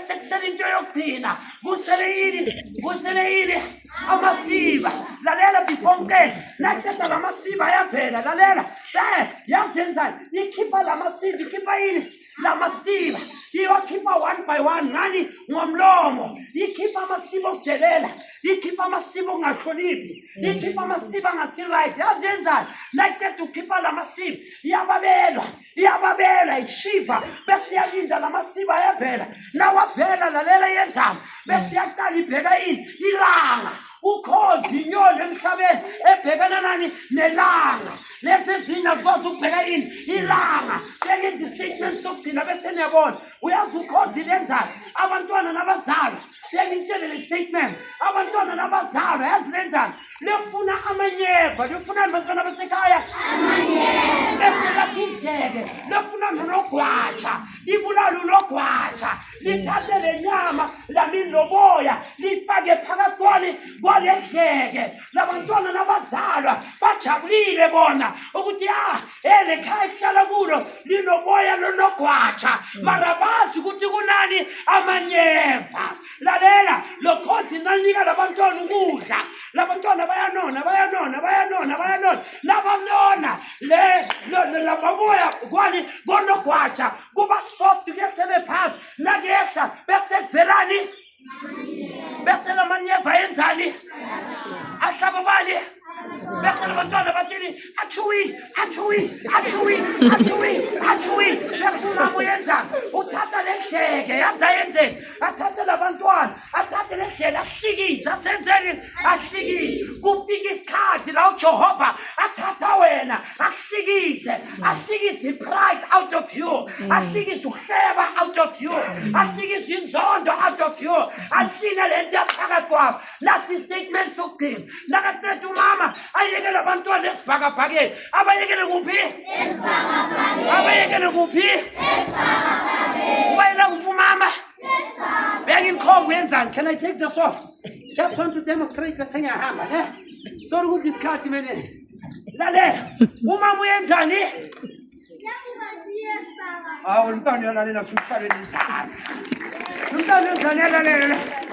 bese kusele into yokugcina kusele yini amasiba lalela before ngeke naceda lamasiba yavela lalela yazenzani ikhipha lamasiba ikhipha yini lamasiba iwakhipha one by one ngani ngomlomo ikhipha amasiba okudelela ikhipha amasiba ongahloniphi ikhipha amasiba angasi-right yazenzani naceda ukhipha lamasiba iyababelwa ishiva bese yalinda lamasiba yavela nawavela lalela yenzani bese yaqala ibheka ini ilanga ukhozi inyoni emhlabeni ebhekana nani nelanga lezi zinja zikwazi ukubheka ini ilanga bekenza istatement sokugcina bese niyabona uyazi ukhozi lenzani abantwana nabazalwa bengitshele le statement abantwana nabazalwa yazi lenzani lefuna amanyeva lefuna abantwana basekhaya lefuna lefuna nonogwaja libulala unogwaja lithathe le nyama lamini loboya lifake phakathi kwalehleke labantwana nabazalwa bajabulile bona ukuthi lekhaya sihlala kulo linoboya lonogwaja mara bazi ukuthi kunani amanyeva lalela lokhozi nanika labantwana ukudla labantwana bayanona labanona lababoya kwani konogwaja kuba soft kuyesele phasi nakuyehla bese kuvelani bese lamanyeva yenzani ahlabobani bese labantwana bathini achuwi bese umama uyenzani uthatha ledleke yazayenzeni athathe labantwana athathe ledleke ahlikize asenzeni ahlikize kufika isikhathi la uJehova athatha wena ahlikize pride out of you ahlikize ukuhleba out of you ahlikize inzondo out of you athina lento yaphakathi kwakho lasi statement sokugcina nakaqeda umama ayekele abantwana esibhakabhakeni abayekele kuphi ubayela kuphi umama beka inkhongo yenzani can I take this off just want to demonstrate bese ngiyahamba ne sorry ukuthi isikhathi mene lalela umama uyenzani umntwana yalalela simhlaleni izandla umntwana uyenzani lalela